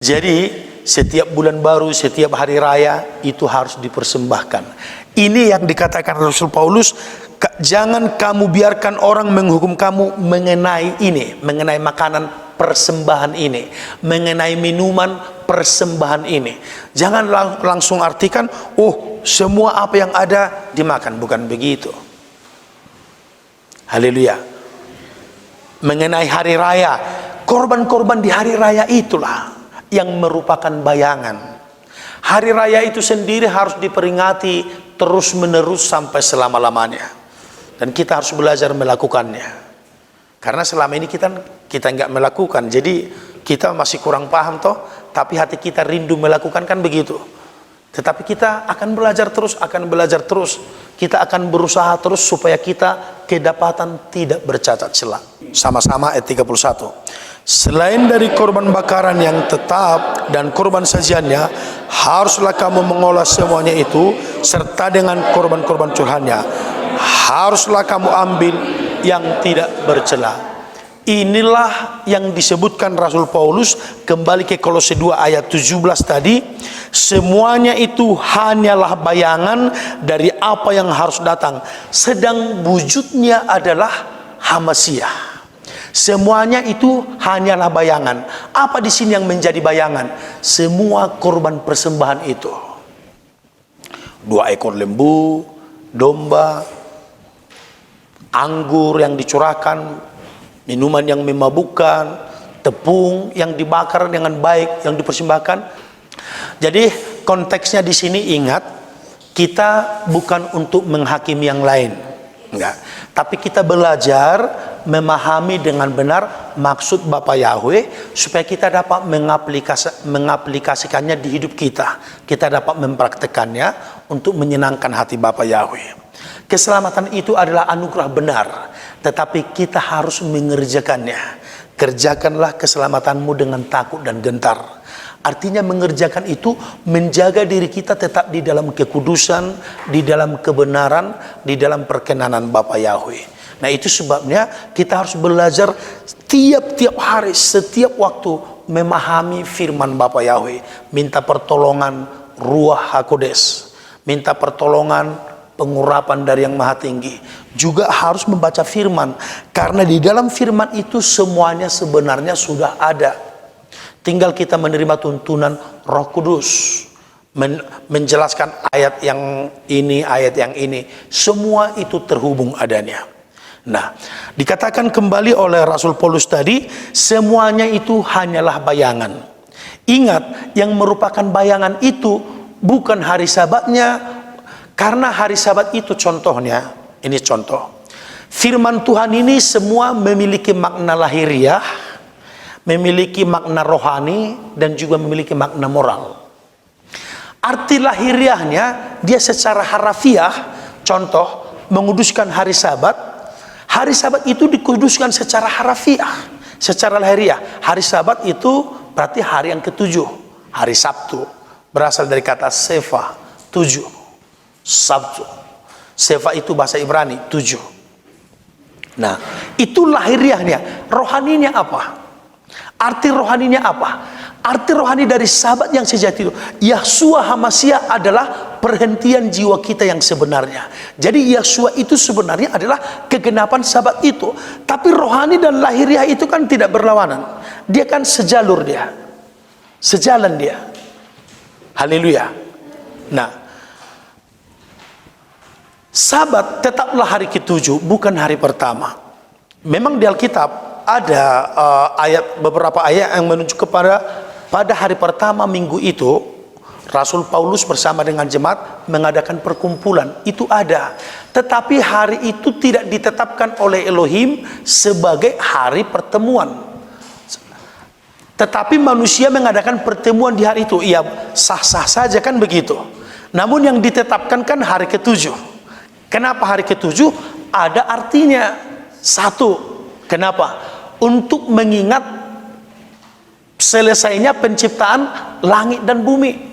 Jadi setiap bulan baru, setiap hari raya itu harus dipersembahkan. Ini yang dikatakan Rasul Paulus, jangan kamu biarkan orang menghukum kamu mengenai ini, mengenai makanan persembahan ini, mengenai minuman persembahan ini. Jangan langsung artikan, oh semua apa yang ada dimakan, bukan begitu. Haleluya. Mengenai hari raya, korban-korban di hari raya itulah yang merupakan bayangan. Hari raya itu sendiri harus diperingati terus menerus sampai selama-lamanya, dan kita harus belajar melakukannya. Karena selama ini kita nggak melakukan, jadi kita masih kurang paham toh, tapi hati kita rindu melakukan, kan begitu. Tetapi kita akan belajar terus, kita akan berusaha terus supaya kita kedapatan tidak bercacat celah. Sama-sama ayat 31. Selain dari korban bakaran yang tetap dan korban sajiannya, haruslah kamu mengolah semuanya itu, serta dengan korban-korban curahannya haruslah kamu ambil yang tidak bercela. Inilah yang disebutkan Rasul Paulus kembali ke Kolose 2 ayat 17 tadi. Semuanya itu hanyalah bayangan dari apa yang harus datang, sedang wujudnya adalah Hamasiah. Semuanya itu hanyalah bayangan. Apa di sini yang menjadi bayangan? Semua korban persembahan itu. 2 ekor lembu, domba, anggur yang dicurahkan, minuman yang memabukkan, tepung yang dibakar dengan baik yang dipersembahkan. Jadi konteksnya di sini, ingat, kita bukan untuk menghakimi yang lain, enggak, tapi kita belajar memahami dengan benar maksud Bapa Yahweh supaya kita dapat mengaplikasikannya di hidup kita. Kita dapat mempraktekannya untuk menyenangkan hati Bapa Yahweh. Keselamatan itu adalah anugerah benar, tetapi kita harus mengerjakannya. Kerjakanlah keselamatanmu dengan takut dan gentar. Artinya mengerjakan itu menjaga diri kita tetap di dalam kekudusan, di dalam kebenaran, di dalam perkenanan Bapa Yahweh. Nah, itu sebabnya kita harus belajar tiap-tiap hari, setiap waktu memahami firman Bapa Yahweh. Minta pertolongan Ruach HaKodes, minta pertolongan pengurapan dari Yang Maha Tinggi. Juga harus membaca firman, karena di dalam firman itu semuanya sebenarnya sudah ada. Tinggal kita menerima tuntunan Roh Kudus, menjelaskan ayat yang ini, ayat yang ini. Semua itu terhubung adanya. Nah, dikatakan kembali oleh Rasul Paulus tadi, semuanya itu hanyalah bayangan. Ingat, yang merupakan bayangan itu bukan hari Sabatnya, karena hari Sabat itu contohnya, ini contoh. Firman Tuhan ini semua memiliki makna lahiriah, memiliki makna rohani, dan juga memiliki makna moral. Arti lahiriahnya, dia secara harafiah, contoh, menguduskan hari Sabat. Hari Sabat itu dikuduskan secara harafiah, secara lahiriah. Hari Sabat itu berarti hari yang ketujuh, hari Sabtu. Berasal dari kata Sefa, 7. Sabtu. Sefa itu bahasa Ibrani, 7. Nah, itu lahiriahnya. Rohaninya apa? Arti rohaninya apa? Arti rohani dari Sabat yang sejati itu, Yahshua HaMashiach adalah perhentian jiwa kita yang sebenarnya. Jadi Yahshua itu sebenarnya adalah kegenapan Sabat itu. Tapi rohani dan lahiriah itu kan tidak berlawanan. Dia kan sejalur dia. Sejalan dia. Haleluya. Nah, Sabat tetaplah hari ketujuh, bukan hari pertama. Memang di Alkitab ada beberapa ayat yang menunjuk pada hari pertama minggu itu Rasul Paulus bersama dengan jemaat mengadakan perkumpulan. Itu ada, tetapi hari itu tidak ditetapkan oleh Elohim sebagai hari pertemuan. Tetapi manusia mengadakan pertemuan di hari itu, ya sah-sah saja kan begitu. Namun yang ditetapkan kan hari ketujuh. Kenapa hari ketujuh? Ada artinya. Satu, kenapa? Untuk mengingat selesainya penciptaan langit dan bumi.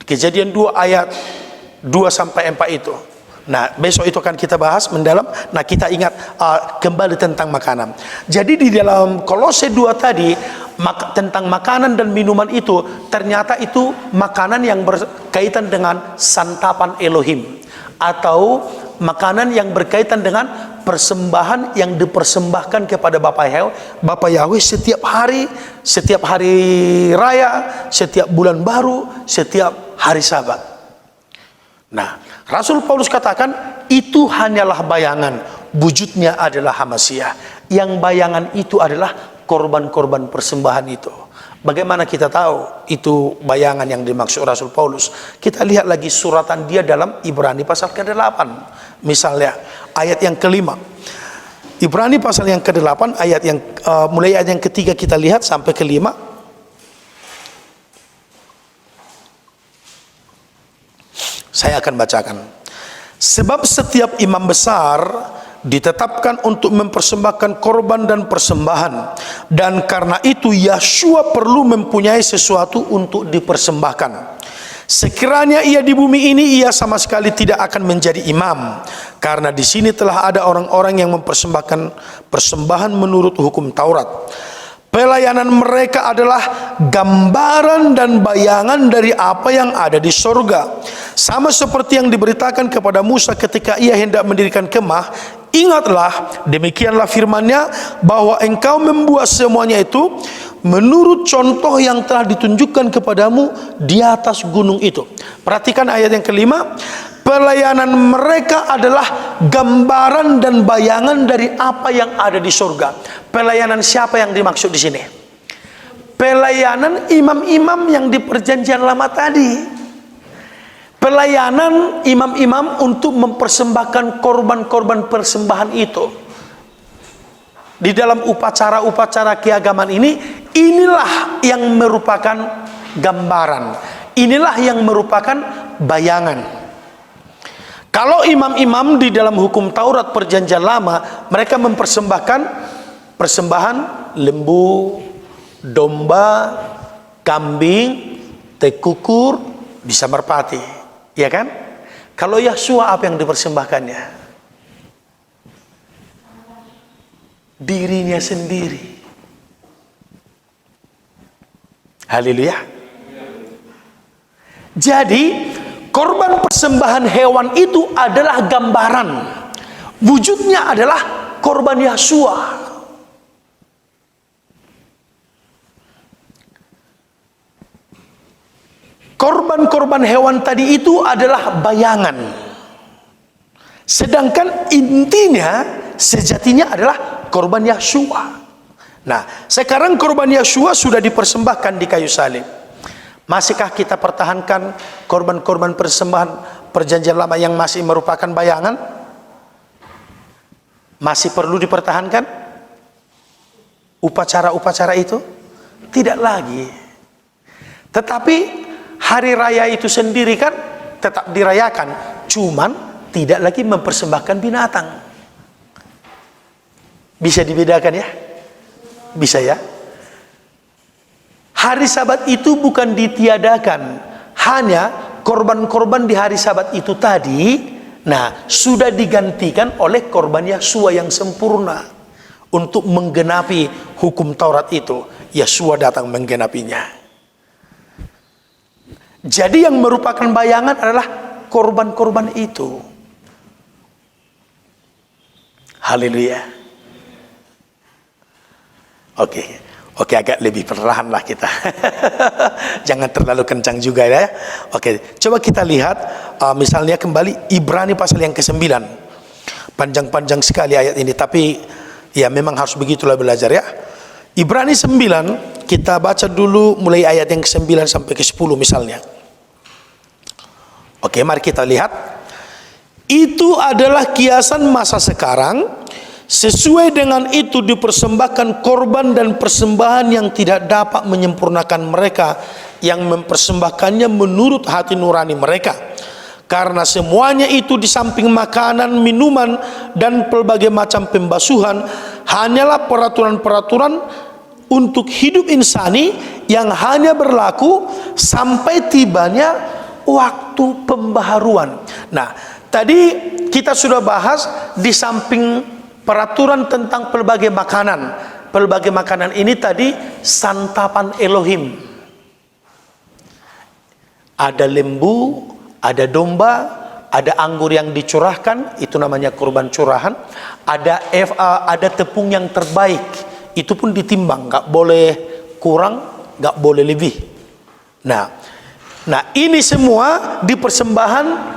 Kejadian 2 ayat 2-4 itu. Nah, besok itu akan kita bahas mendalam. Nah, kita ingat kembali tentang makanan. Jadi di dalam Kolose 2 tadi, tentang makanan dan minuman itu, ternyata itu makanan yang berkaitan dengan santapan Elohim, atau makanan yang berkaitan dengan persembahan yang dipersembahkan kepada Bapa Yahweh setiap hari raya, setiap bulan baru, setiap hari Sabat. Nah, Rasul Paulus katakan itu hanyalah bayangan, wujudnya adalah Hamasiah. Yang bayangan itu adalah korban-korban persembahan itu. Bagaimana kita tahu itu bayangan yang dimaksud Rasul Paulus? Kita lihat lagi suratan dia dalam Ibrani pasal ke-8. Misalnya ayat yang kelima. Ibrani pasal yang ke-8 ayat yang mulai ayat yang ketiga kita lihat sampai kelima. Saya akan bacakan. Sebab setiap imam besar ditetapkan untuk mempersembahkan korban dan persembahan, dan karena itu Yeshua perlu mempunyai sesuatu untuk dipersembahkan. Sekiranya ia di bumi ini, ia sama sekali tidak akan menjadi imam, karena di sini telah ada orang-orang yang mempersembahkan persembahan menurut hukum Taurat. Pelayanan mereka adalah gambaran dan bayangan dari apa yang ada di sorga. Sama seperti yang diberitakan kepada Musa ketika ia hendak mendirikan kemah. Ingatlah, demikianlah firman-Nya, bahwa engkau membuat semuanya itu menurut contoh yang telah ditunjukkan kepadamu di atas gunung itu. Perhatikan ayat yang kelima. Pelayanan mereka adalah gambaran dan bayangan dari apa yang ada di surga. Pelayanan siapa yang dimaksud di sini? Pelayanan imam-imam yang di perjanjian lama tadi. Pelayanan imam-imam untuk mempersembahkan korban-korban persembahan itu. Di dalam upacara-upacara keagamaan ini, inilah yang merupakan gambaran. Inilah yang merupakan bayangan. Kalau imam-imam di dalam hukum Taurat perjanjian lama, mereka mempersembahkan persembahan lembu, domba, kambing, tekukur, bisa merpati, ya kan? Kalau Yeshua apa yang dipersembahkannya? Dirinya sendiri. Haleluya. Jadi korban persembahan hewan itu adalah gambaran. Wujudnya adalah korban Yeshua. Korban-korban hewan tadi itu adalah bayangan. Sedangkan intinya, sejatinya adalah korban Yeshua. Nah, sekarang korban Yeshua sudah dipersembahkan di kayu salib. Masihkah kita pertahankan korban-korban persembahan perjanjian lama yang masih merupakan bayangan? Masih perlu dipertahankan upacara-upacara itu? Tidak lagi. Tetapi hari raya itu sendiri kan tetap dirayakan, cuman tidak lagi mempersembahkan binatang. Bisa dibedakan ya? Bisa ya? Hari Sabat itu bukan ditiadakan, hanya korban-korban di hari Sabat itu tadi, nah sudah digantikan oleh korban Yeshua yang sempurna untuk menggenapi hukum Taurat itu. Yeshua datang menggenapinya. Jadi yang merupakan bayangan adalah korban-korban itu. Haleluya. Oke, agak lebih perlahan lah kita. Jangan terlalu kencang juga ya. Oke, coba kita lihat misalnya kembali Ibrani pasal yang ke-9. Panjang-panjang sekali ayat ini, tapi ya memang harus begitulah belajar ya. Ibrani 9, kita baca dulu mulai ayat yang ke-9 sampai ke-10 misalnya. Oke, mari kita lihat. Itu adalah kiasan masa sekarang. Sesuai dengan itu dipersembahkan korban dan persembahan yang tidak dapat menyempurnakan mereka yang mempersembahkannya menurut hati nurani mereka. Karena semuanya itu di samping makanan, minuman, dan pelbagai macam pembasuhan hanyalah peraturan-peraturan untuk hidup insani yang hanya berlaku sampai tibanya waktu pembaharuan. Nah, tadi kita sudah bahas di samping peraturan tentang pelbagai makanan pelbagai makanan ini tadi santapan Elohim. Ada lembu, ada domba, ada anggur yang dicurahkan, itu namanya kurban curahan. Ada tepung yang terbaik, itu pun ditimbang, nggak boleh kurang, nggak boleh lebih. Nah ini semua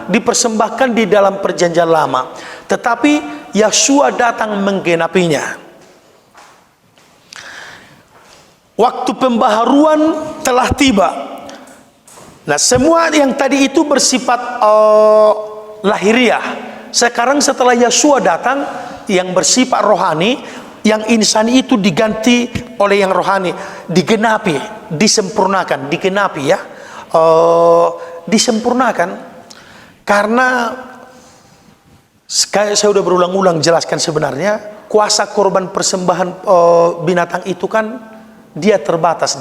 dipersembahkan di dalam perjanjian lama. Tetapi Yeshua datang menggenapinya. Waktu pembaharuan telah tiba. Nah, semua yang tadi itu bersifat lahiriah. Sekarang setelah Yeshua datang, yang bersifat rohani, yang insani itu diganti oleh yang rohani, digenapi, disempurnakan, digenapi ya. Disempurnakan, karena saya sudah berulang-ulang jelaskan, sebenarnya kuasa korban persembahan binatang itu kan dia terbatas,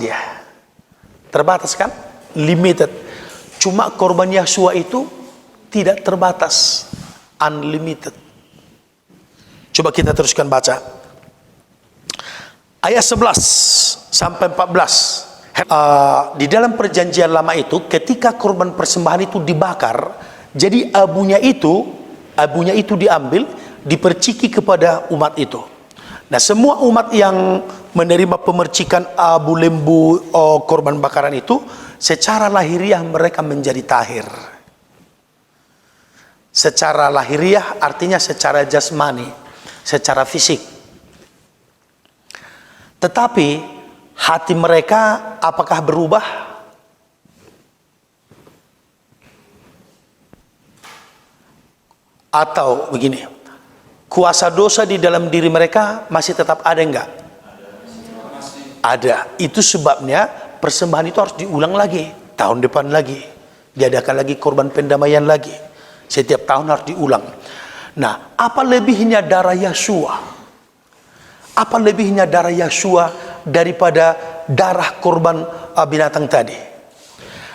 terbatas kan, limited. Cuma korban Yeshua itu tidak terbatas, unlimited. Coba kita teruskan baca ayat 11 sampai 14. Di dalam perjanjian lama itu, ketika korban persembahan itu dibakar, jadi abunya itu diambil, diperciki kepada umat itu. Nah, semua umat yang menerima pemercikan abu lembu korban bakaran itu, secara lahiriah mereka menjadi tahir. Secara lahiriah artinya secara jasmani, secara fisik. Tetapi hati mereka apakah berubah? Atau begini, kuasa dosa di dalam diri mereka masih tetap ada enggak? Ada. Itu sebabnya persembahan itu harus diulang lagi, tahun depan lagi, diadakan lagi korban pendamaian lagi. Setiap tahun harus diulang. Nah, apa lebihnya darah Yeshua? Apa lebihnya darah Yeshua daripada darah korban binatang tadi?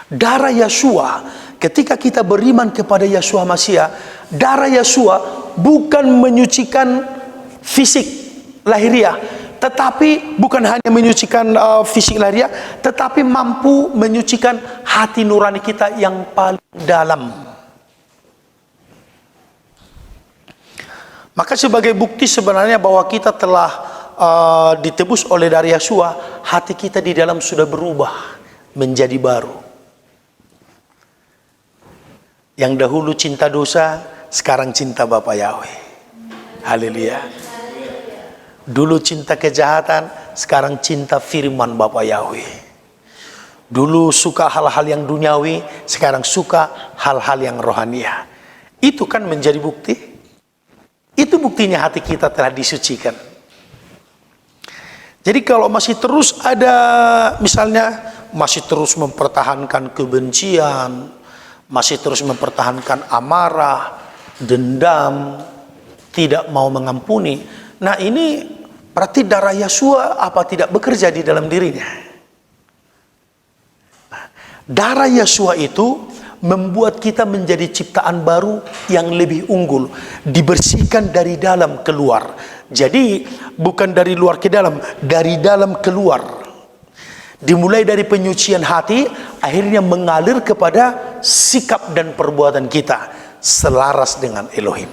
Darah Yeshua, ketika kita beriman kepada Yeshua Mashiach, darah Yeshua bukan menyucikan fisik lahiriah, tetapi bukan hanya menyucikan fisik lahiriah, tetapi mampu menyucikan hati nurani kita yang paling dalam. Maka sebagai bukti sebenarnya bahwa kita telah ditebus oleh darah Yeshua, hati kita di dalam sudah berubah menjadi baru. Yang dahulu cinta dosa, sekarang cinta Bapa Yahweh. Haleluya. Dulu cinta kejahatan, sekarang cinta firman Bapa Yahweh. Dulu suka hal-hal yang duniawi, sekarang suka hal-hal yang rohania. Itu kan menjadi bukti. Itu buktinya hati kita telah disucikan. Jadi kalau masih terus ada, misalnya masih terus mempertahankan kebencian, masih terus mempertahankan amarah, dendam, tidak mau mengampuni, nah ini berarti darah Yeshua apa tidak bekerja di dalam dirinya. Darah Yeshua itu membuat kita menjadi ciptaan baru yang lebih unggul, dibersihkan dari dalam keluar. Jadi bukan dari luar ke dalam, dari dalam keluar. Dimulai dari penyucian hati, akhirnya mengalir kepada sikap dan perbuatan kita selaras dengan Elohim.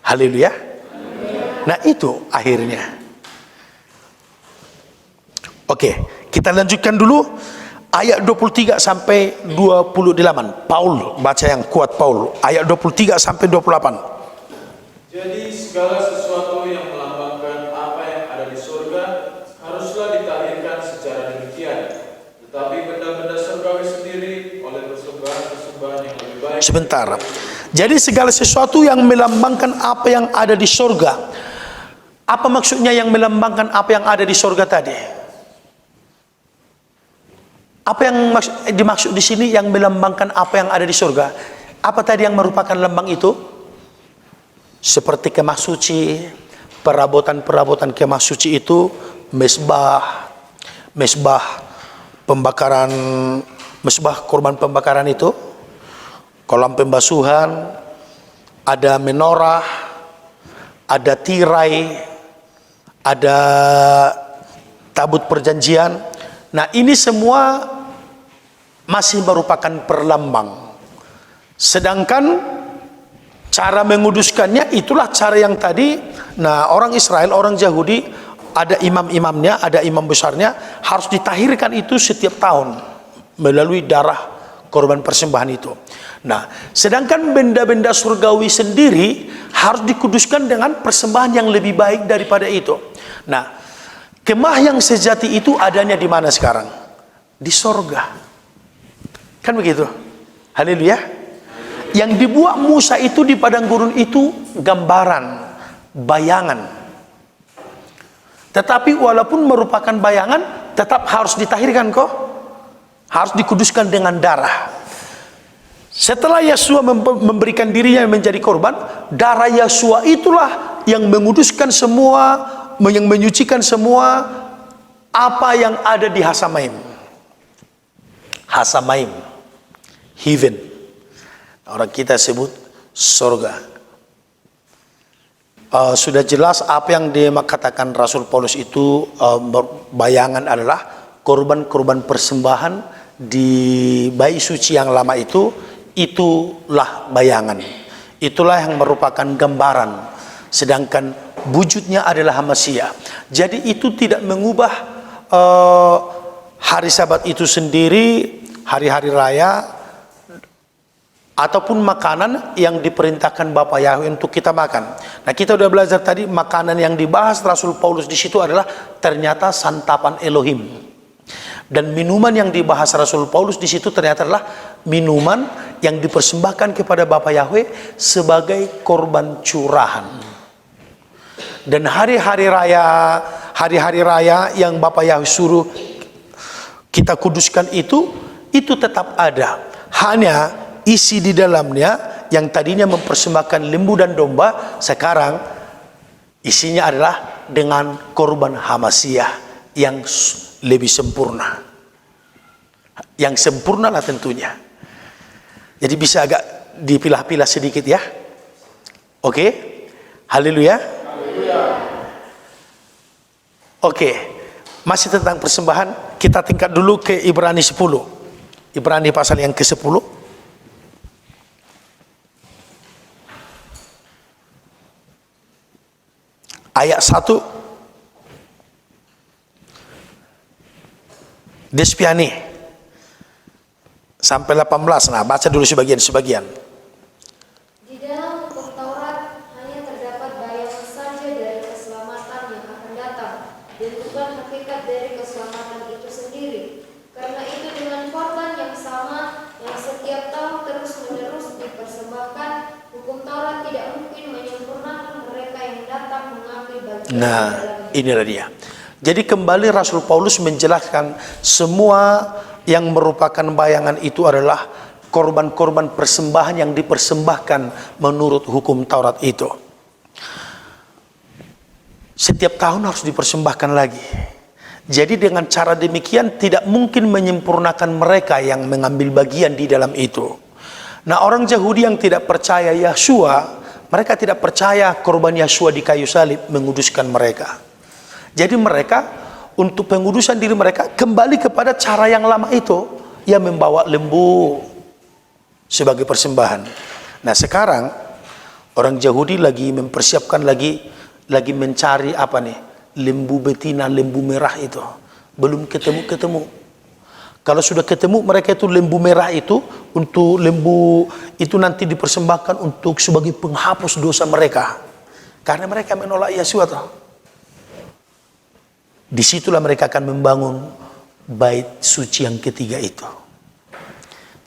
Haleluya. Nah itu akhirnya. Oke, kita lanjutkan dulu. Ayat 23 sampai 28. Paul, baca yang kuat Paul. Ayat 23 sampai 28. Jadi segala sesuatu yang melambangkan apa yang ada di surga haruslah ditahirkan secara demikian. Tetapi benda-benda surgawi sendiri oleh persembahan-persembahan yang lebih baik. Sebentar. Jadi segala sesuatu yang melambangkan apa yang ada di surga. Apa maksudnya yang melambangkan apa yang ada di surga tadi? Apa yang dimaksud di sini yang melambangkan apa yang ada di surga? Apa tadi yang merupakan lambang itu? Seperti kemah suci, perabotan-perabotan kemah suci itu, mesbah pembakaran, mesbah korban pembakaran itu, kolam pembasuhan, ada menorah, ada tirai, ada tabut perjanjian. Nah, ini semua masih merupakan perlambang. Sedangkan cara menguduskannya itulah cara yang tadi. Nah, orang Israel, orang Yahudi, ada imam-imamnya, ada imam besarnya, harus ditahirkan itu setiap tahun melalui darah korban persembahan itu. Nah, sedangkan benda-benda surgawi sendiri harus dikuduskan dengan persembahan yang lebih baik daripada itu. Nah, kemah yang sejati itu adanya di mana sekarang? Di sorga. Kan begitu? Haleluya. Yang dibuat Musa itu di padang gurun itu gambaran, bayangan. Tetapi walaupun merupakan bayangan, tetap harus ditahirkan kok. Harus dikuduskan dengan darah. Setelah Yesua memberikan dirinya menjadi korban, darah Yesua itulah yang menguduskan semua, yang menyucikan semua apa yang ada di Hasamaim. Hasamaim, heaven. Orang kita sebut surga. Sudah jelas apa yang dikatakan Rasul Paulus itu, bayangan adalah korban-korban persembahan di bait suci yang lama itu. Itulah bayangan, itulah yang merupakan gambaran, sedangkan wujudnya adalah Masiah. Jadi itu tidak mengubah hari Sabat itu sendiri, hari-hari raya, ataupun makanan yang diperintahkan Bapa Yahweh untuk kita makan. Nah, kita sudah belajar tadi, makanan yang dibahas Rasul Paulus di situ adalah ternyata santapan Elohim. Dan minuman yang dibahas Rasul Paulus di situ ternyata adalah minuman yang dipersembahkan kepada Bapa Yahweh sebagai korban curahan. Dan hari-hari raya yang Bapa Yahweh suruh kita kuduskan itu tetap ada. Hanya isi di dalamnya yang tadinya mempersembahkan lembu dan domba, sekarang isinya adalah dengan korban Hamasiah yang lebih sempurna. Yang sempurna lah tentunya. Jadi bisa agak dipilah-pilah sedikit ya. Oke? Haleluya. Oke. Masih tentang persembahan, kita tingkat dulu ke Ibrani 10. Ibrani pasal yang ke-10. Ayat 1. Despiani sampai 18. Nah, baca dulu sebagian-sebagian. Di dalam hukum Taurat hanya terdapat bayangan saja dari keselamatan yang akan datang, dan bukan hakikat dari keselamatan itu sendiri. Karena itu dengan korban yang sama yang setiap tahun terus-menerus dipersembahkan, hukum Taurat tidak mungkin menyempurnakan mereka yang datang mengambil bagian Nah, dalam inilah dia. Jadi kembali Rasul Paulus menjelaskan semua yang merupakan bayangan itu adalah korban-korban persembahan yang dipersembahkan menurut hukum Taurat itu. Setiap tahun harus dipersembahkan lagi. Jadi dengan cara demikian tidak mungkin menyempurnakan mereka yang mengambil bagian di dalam itu. Nah, orang Yahudi yang tidak percaya Yeshua, mereka tidak percaya korban Yeshua di kayu salib menguduskan mereka. Jadi mereka untuk pengudusan diri mereka kembali kepada cara yang lama itu, yang membawa lembu sebagai persembahan. Nah, sekarang orang Yahudi lagi mempersiapkan lagi mencari apa nih? Lembu betina, lembu merah itu. Belum ketemu. Kalau sudah ketemu, mereka itu lembu merah itu, untuk lembu itu nanti dipersembahkan untuk sebagai penghapus dosa mereka. Karena mereka menolak Yeshua toh. Disitulah mereka akan membangun bait suci yang ketiga itu.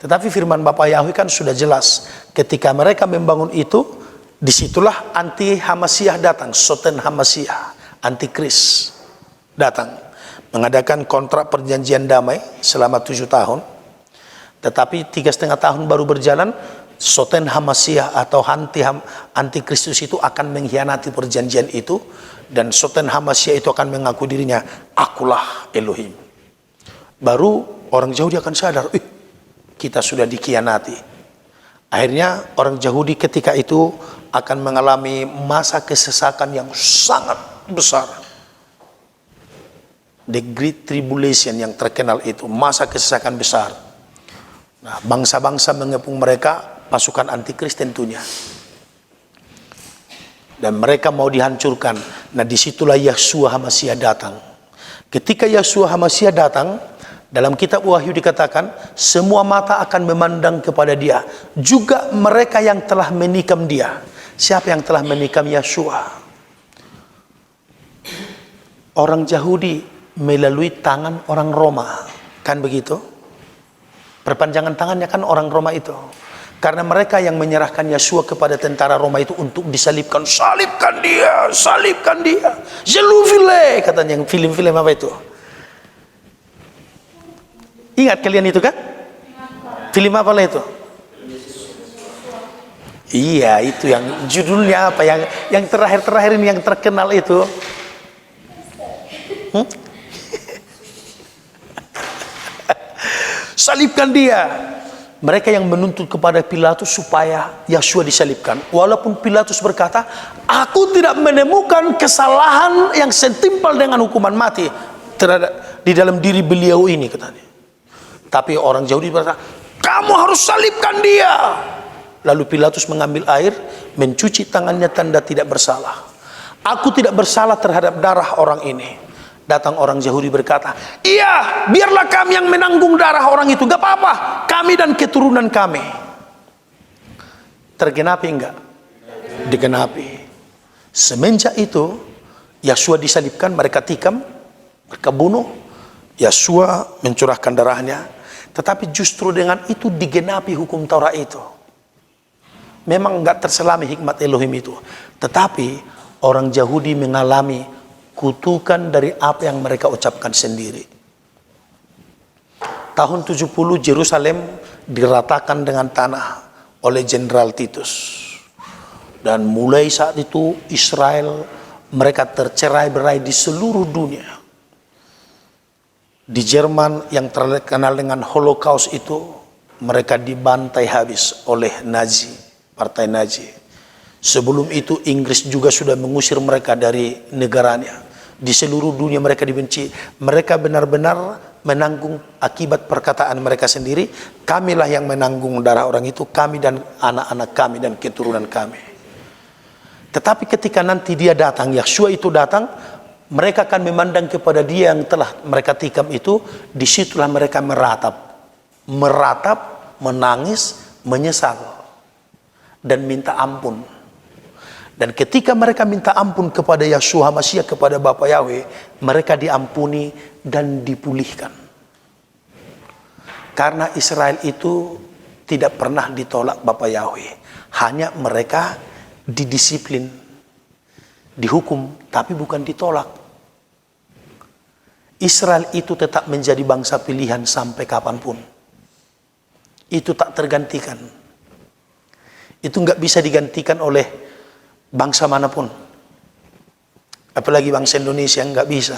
Tetapi firman Bapa Yahweh kan sudah jelas. Ketika mereka membangun itu, disitulah anti Hamasiah datang. Soten Hamasiah, antikris datang. Mengadakan kontrak perjanjian damai selama 7 tahun. Tetapi 3,5 tahun baru berjalan, Soten Hamasiah atau antikristus itu akan mengkhianati perjanjian itu. Dan Soten Hamasiah itu akan mengaku dirinya, akulah Elohim. Baru orang Yahudi akan sadar, kita sudah dikhianati. Akhirnya orang Yahudi ketika itu akan mengalami masa kesesakan yang sangat besar. The Great Tribulation yang terkenal itu, masa kesesakan besar. Nah, bangsa-bangsa mengepung mereka, pasukan antikris tentunya. Dan mereka mau dihancurkan. Nah, disitulah Yahshua HaMashiach datang. Ketika Yahshua HaMashiach datang, dalam kitab Wahyu dikatakan, semua mata akan memandang kepada dia. Juga mereka yang telah menikam dia. Siapa yang telah menikam Yahshua? Orang Yahudi melalui tangan orang Roma. Kan begitu? Perpanjangan tangannya kan orang Roma itu. Karena mereka yang menyerahkan Yahshua kepada tentara Roma itu untuk disalibkan. Salibkan dia, salibkan dia. Jeluvile, katanya yang film-film apa itu. Ingat kalian itu kan? Film apa lah itu? Iya, itu yang judulnya apa? Yang terakhir-terakhir ini yang terkenal itu. Salibkan dia. Mereka yang menuntut kepada Pilatus supaya Yahshua disalibkan. Walaupun Pilatus berkata, aku tidak menemukan kesalahan yang setimpal dengan hukuman mati terhadap di dalam diri beliau ini, katanya. Tapi orang Yahudi berkata, kamu harus salibkan dia. Lalu Pilatus mengambil air, mencuci tangannya, tanda tidak bersalah. Aku tidak bersalah terhadap darah orang ini. Datang orang Yahudi berkata, iya, biarlah kami yang menanggung darah orang itu, gak apa-apa, kami dan keturunan kami. Tergenapi enggak? Digenapi. Semenjak itu Yahshua disalibkan, mereka tikam, mereka bunuh. Yahshua mencurahkan darahnya. Tetapi justru dengan itu digenapi hukum Taurat itu. Memang enggak terselami hikmat Elohim itu. Tetapi orang Yahudi mengalami kutukan dari apa yang mereka ucapkan sendiri. Tahun 70 Yerusalem diratakan dengan tanah oleh Jenderal Titus. Dan mulai saat itu Israel mereka tercerai-berai di seluruh dunia. Di Jerman yang terkenal dengan Holocaust itu, mereka dibantai habis oleh Nazi, partai Nazi. Sebelum itu Inggris juga sudah mengusir mereka dari negaranya. Di seluruh dunia mereka dibenci. Mereka benar-benar menanggung akibat perkataan mereka sendiri. Kamilah yang menanggung darah orang itu, kami dan anak-anak kami dan keturunan kami. Tetapi ketika nanti dia datang, Yahshua itu datang, mereka akan memandang kepada dia yang telah mereka tikam itu. Disitulah mereka meratap, menangis, menyesal, dan minta ampun. Dan ketika mereka minta ampun kepada Yahshua HaMashiach, kepada Bapa Yahweh, mereka diampuni dan dipulihkan. Karena Israel itu tidak pernah ditolak Bapa Yahweh. Hanya mereka didisiplin, dihukum, tapi bukan ditolak. Israel itu tetap menjadi bangsa pilihan sampai kapanpun. Itu tak tergantikan. Itu nggak bisa digantikan oleh bangsa manapun, apalagi bangsa Indonesia nggak bisa.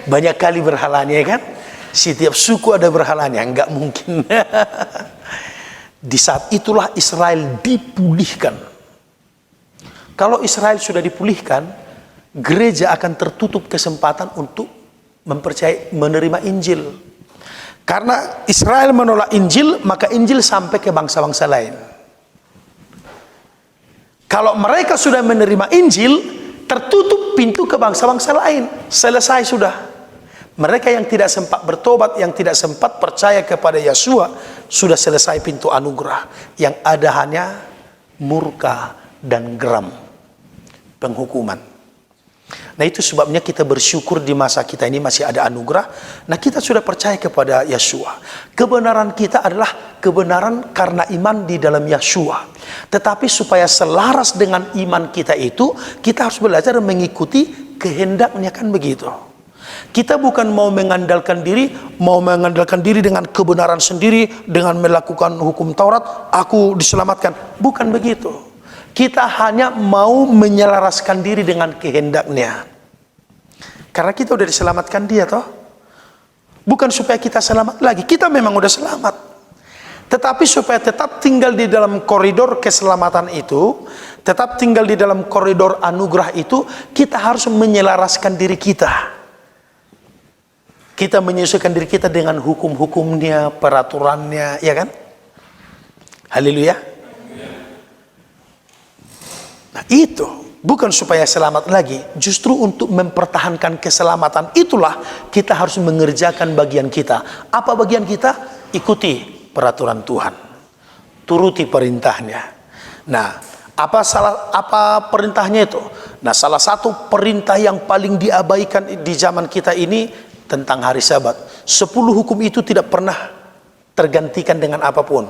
Banyak kali berhalanya, ya kan? Setiap suku ada berhalanya, nggak mungkin. Di saat itulah Israel dipulihkan. Kalau Israel sudah dipulihkan, gereja akan tertutup kesempatan untuk menerima Injil. Karena Israel menolak Injil, maka Injil sampai ke bangsa-bangsa lain. Kalau mereka sudah menerima Injil, tertutup pintu ke bangsa-bangsa lain. Selesai sudah. Mereka yang tidak sempat bertobat, yang tidak sempat percaya kepada Yahshua, sudah selesai pintu anugerah. Yang ada hanya murka dan geram, penghukuman. Nah, itu sebabnya kita bersyukur di masa kita ini masih ada anugerah. Nah, kita sudah percaya kepada Yahshua. Kebenaran kita adalah kebenaran karena iman di dalam Yahshua. Tetapi supaya selaras dengan iman kita itu, kita harus belajar mengikuti kehendaknya, kan begitu. Kita bukan mau mengandalkan diri dengan kebenaran sendiri, dengan melakukan hukum Taurat, aku diselamatkan. Bukan begitu. Kita hanya mau menyelaraskan diri dengan kehendaknya. Karena kita udah diselamatkan dia toh. Bukan supaya kita selamat lagi. Kita memang udah selamat. Tetapi supaya tetap tinggal di dalam koridor keselamatan itu, tetap tinggal di dalam koridor anugerah itu, kita harus menyelaraskan diri kita Kita menyesuaikan diri kita dengan hukum-hukumnya, peraturannya, ya kan? Haleluya. Nah itu bukan supaya selamat lagi, justru untuk mempertahankan keselamatan itulah kita harus mengerjakan bagian kita. Apa bagian kita? Ikuti peraturan Tuhan, turuti perintahnya. Nah, apa perintahnya itu? Nah, salah satu perintah yang paling diabaikan di zaman kita ini tentang hari Sabat. 10 hukum itu tidak pernah tergantikan dengan apapun.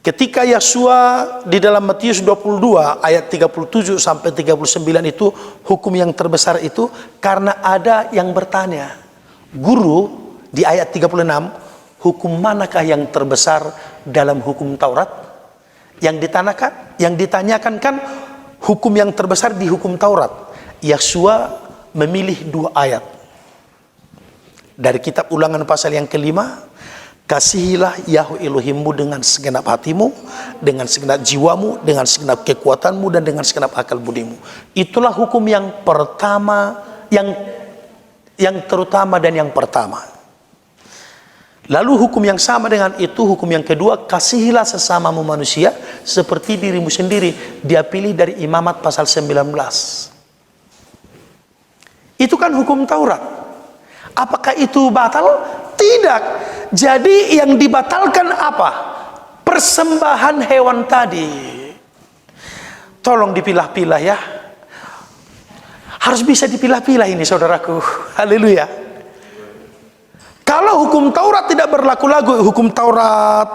Ketika Yesua di dalam Matius 22 ayat 37 sampai 39 itu hukum yang terbesar itu karena ada yang bertanya, "Guru," di ayat 36, "hukum manakah yang terbesar dalam hukum Taurat?" Yang ditanyakan kan hukum yang terbesar di hukum Taurat. Yesua memilih 2 ayat. Dari kitab Ulangan pasal yang kelima, "Kasihilah Yahweh Elohimmu dengan segenap hatimu, dengan segenap jiwamu, dengan segenap kekuatanmu, dan dengan segenap akal budimu." Itulah hukum yang pertama, yang terutama dan yang pertama. Lalu hukum yang sama dengan itu, hukum yang kedua, "Kasihilah sesamamu manusia seperti dirimu sendiri." Dia pilih dari Imamat pasal 19. Itu kan hukum Taurat. Apakah itu batal? Tidak. Jadi yang dibatalkan apa? Persembahan hewan tadi. Tolong dipilah-pilah ya. Harus bisa dipilah-pilah ini saudaraku. Haleluya. Kalau hukum Taurat tidak berlaku lagi, hukum Taurat,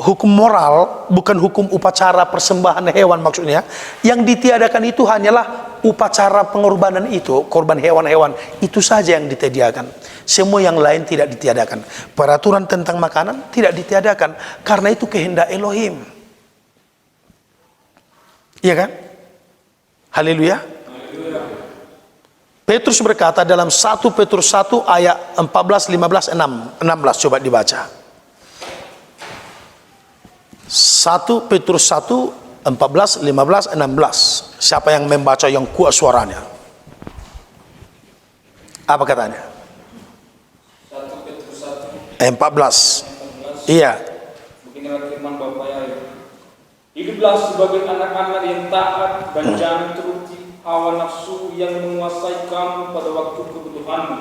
hukum moral, bukan hukum upacara persembahan hewan maksudnya. Yang ditiadakan itu hanyalah upacara pengorbanan itu, korban hewan-hewan. Itu saja yang ditiadakan. Semua yang lain tidak ditiadakan. Peraturan tentang makanan tidak ditiadakan. Karena itu kehendak Elohim. Iya kan? Haleluya. Petrus berkata dalam 1 Petrus 1 ayat 14, 15, 16. Coba dibaca. 1 Petrus 1, 14, 15, 16. Siapa yang membaca yang kuat suaranya? Apa katanya? 1 Petrus 1 14. 14. Iya. Beginilah firman Bapa Yahweh. Hiduplah sebagai anak-anak yang taat dan jangan turuti hawa nafsu yang menguasai kamu pada waktu kebutuhanmu.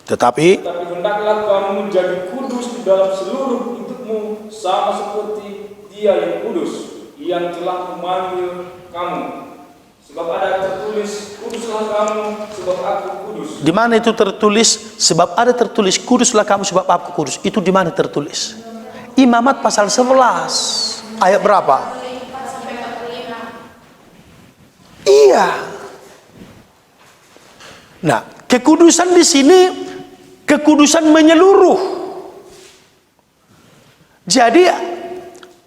Tetapi Hendaklah kamu menjadi kudus di dalam seluruh hidupmu, sama seperti Dia yang kudus, yang telah memanggil kamu. Sebab ada tertulis, "Kuduslah kamu, sebab aku kudus." di mana itu tertulis? Sebab ada tertulis, "Kuduslah kamu sebab aku kudus." Itu di mana tertulis? Imamat pasal 11 ayat berapa? Iya. Nah, kekudusan di sini kekudusan menyeluruh. Jadi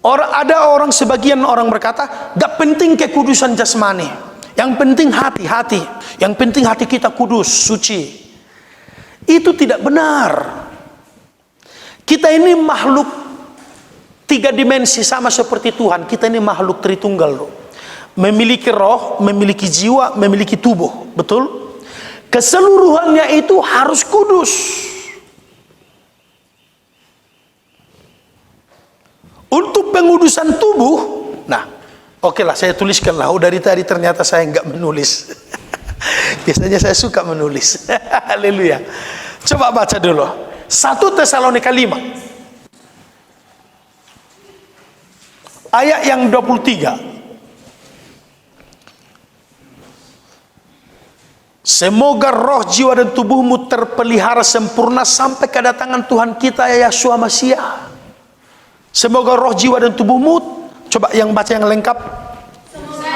ada sebagian orang berkata, gak penting kekudusan jasmani, yang penting hati, yang penting hati kita kudus, suci. Itu tidak benar. Kita ini makhluk 3 dimensi sama seperti Tuhan. Kita ini makhluk Tritunggal loh. Memiliki roh, memiliki jiwa, memiliki tubuh, betul? Keseluruhannya itu harus kudus. Untuk pengudusan tubuh, nah, oke lah, saya tuliskanlah. Oh, dari tadi ternyata saya nggak menulis. Biasanya saya suka menulis. Haleluya. Coba baca dulu. 1 Tesalonika 5. Ayat yang 23. Semoga roh, jiwa dan tubuhmu terpelihara sempurna sampai kedatangan Tuhan kita Yeshua Masiah. Semoga roh, jiwa dan tubuhmu, coba yang baca yang lengkap. Semoga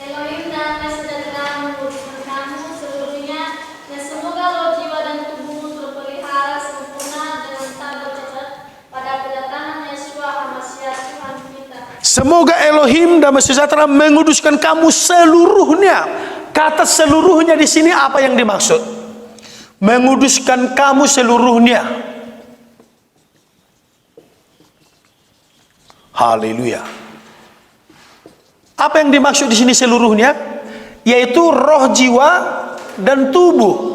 Elohim dan Sejahtera menguduskan kamu seluruhnya, dan semoga roh, jiwa dan tubuhmu terpelihara sempurna dengan tak bercacat pada kedatangan Yeshua Masiah Tuhan kita. Semoga Elohim dan Sejahtera menguduskan kamu seluruhnya. Kata seluruhnya di sini apa yang dimaksud? Menguduskan kamu seluruhnya. Haleluya. Apa yang dimaksud di sini seluruhnya? Yaitu roh, jiwa, dan tubuh.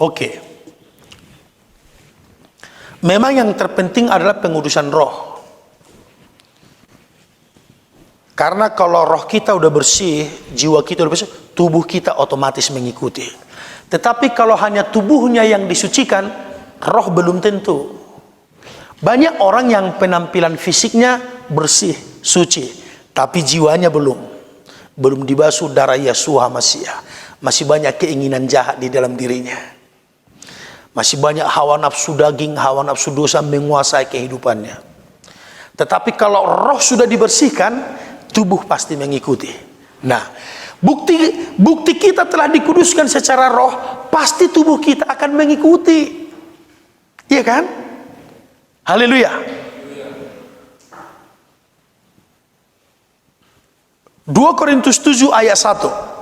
Oke. Memang yang terpenting adalah pengudusan roh. Karena kalau roh kita udah bersih, jiwa kita udah bersih, tubuh kita otomatis mengikuti. Tetapi kalau hanya tubuhnya yang disucikan, roh belum tentu. Banyak orang yang penampilan fisiknya bersih, suci, tapi jiwanya belum dibasuh darah Yeshua Masiah. Masih banyak keinginan jahat di dalam dirinya. Masih banyak hawa nafsu daging, hawa nafsu dosa menguasai kehidupannya. Tetapi kalau roh sudah dibersihkan, tubuh pasti mengikuti. Nah, bukti kita telah dikuduskan secara roh, pasti tubuh kita akan mengikuti. Iya kan? Haleluya. 2 Korintus 7 ayat 1.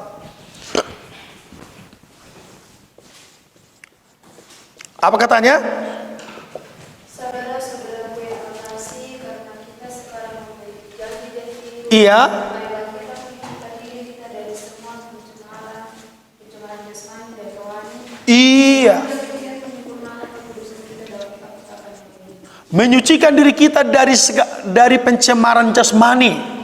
Apa katanya? Saudara-saudaraku yang terkasih, karena kita sekarang memiliki janji dari hidup, Iya. marilah kita menyiapkan diri kita dari semua pencemaran jasmani dan rohani, Iya. dan menyempurnakan kekudusan kita dalam ketaatan yang ini. Menyucikan diri kita dari pencemaran jasmani.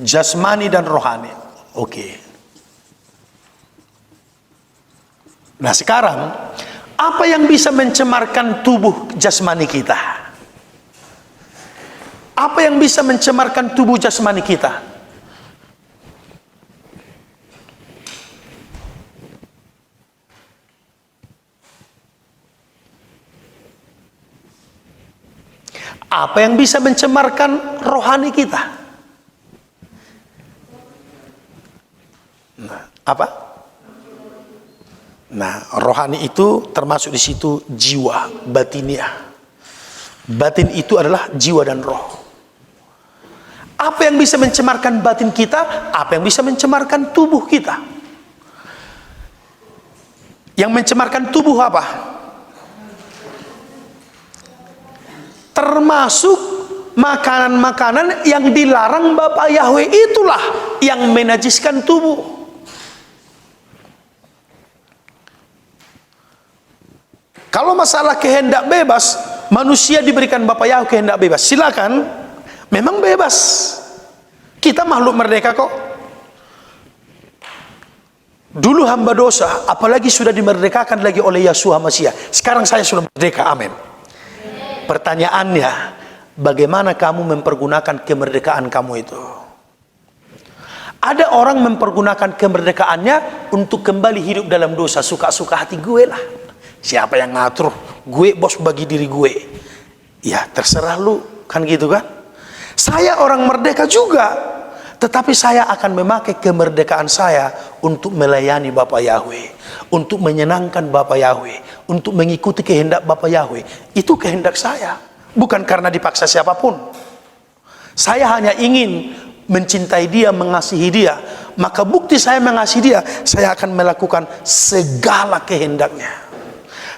Jasmani dan rohani. Oke. Nah sekarang, apa yang bisa mencemarkan tubuh jasmani kita? Apa yang bisa mencemarkan tubuh jasmani kita? Apa yang bisa mencemarkan rohani kita? Nah, apa? Nah, rohani itu termasuk di situ jiwa, batiniah. Batin itu adalah jiwa dan roh. Apa yang bisa mencemarkan batin kita? Apa yang bisa mencemarkan tubuh kita? Yang mencemarkan tubuh apa? Termasuk makanan-makanan yang dilarang Bapa Yahweh, itulah yang menajiskan tubuh. Kalau masalah kehendak bebas, manusia diberikan Bapa Yahweh kehendak bebas. Silakan, memang bebas. Kita makhluk merdeka kok. Dulu hamba dosa, apalagi sudah dimerdekakan lagi oleh Yeshua Masiah. Sekarang saya sudah merdeka, amin. Pertanyaannya, bagaimana kamu mempergunakan kemerdekaan kamu itu? Ada orang mempergunakan kemerdekaannya untuk kembali hidup dalam dosa, suka-suka hati gue lah. Siapa yang ngatur? Gue bos bagi diri gue. Ya terserah lu, kan gitu kan? Saya orang merdeka juga, tetapi saya akan memakai kemerdekaan saya untuk melayani Bapa Yahweh, untuk menyenangkan Bapa Yahweh, untuk mengikuti kehendak Bapa Yahweh. Itu kehendak saya, bukan karena dipaksa siapapun. Saya hanya ingin mencintai dia, mengasihi dia. Maka bukti saya mengasihi dia, saya akan melakukan segala kehendaknya.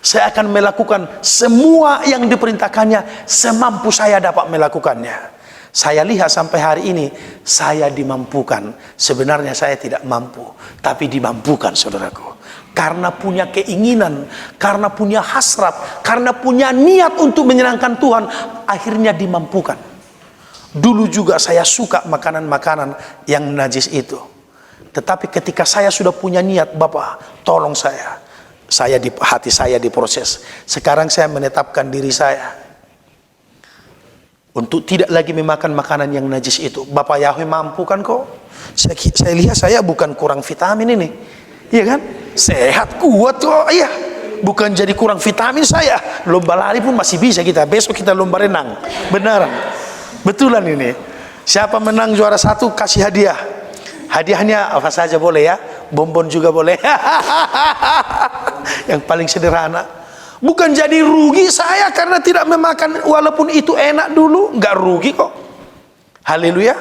Saya akan melakukan semua yang diperintahkannya semampu saya dapat melakukannya. Saya lihat sampai hari ini saya dimampukan. Sebenarnya saya tidak mampu, tapi dimampukan, saudaraku. Karena punya keinginan, karena punya hasrat, karena punya niat untuk menyenangkan Tuhan, akhirnya dimampukan. Dulu juga saya suka makanan-makanan yang najis itu. Tetapi ketika saya sudah punya niat, Bapak, tolong saya hati saya diproses. Sekarang saya menetapkan diri saya untuk tidak lagi memakan makanan yang najis itu. Bapak Yahweh mampu kan kok. Saya lihat saya bukan kurang vitamin ini, iya kan? Sehat, kuat kok, iya. Bukan jadi kurang vitamin saya. Lomba lari pun masih bisa kita. Besok kita lomba renang, beneran, betulan ini. Siapa menang juara 1 kasih hadiah. Hadiahnya apa saja boleh ya, bonbon juga boleh. Yang paling sederhana. Bukan jadi rugi saya karena tidak memakan, walaupun itu enak dulu, nggak rugi kok. Haleluya.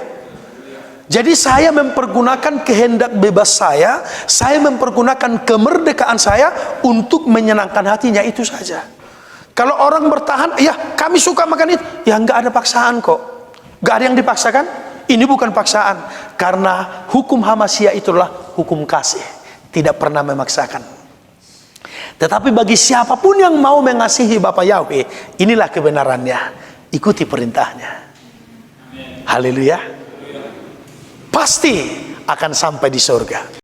Jadi saya mempergunakan kehendak bebas saya mempergunakan kemerdekaan saya untuk menyenangkan hatinya, itu saja. Kalau orang bertahan, ya kami suka makan itu, ya nggak ada paksaan kok. Nggak ada yang dipaksakan. Ini bukan paksaan, karena hukum Hamasiyah itulah hukum kasih, tidak pernah memaksakan. Tetapi bagi siapapun yang mau mengasihi Bapa Yahweh, inilah kebenarannya, ikuti perintahnya. Haleluya. Pasti akan sampai di surga.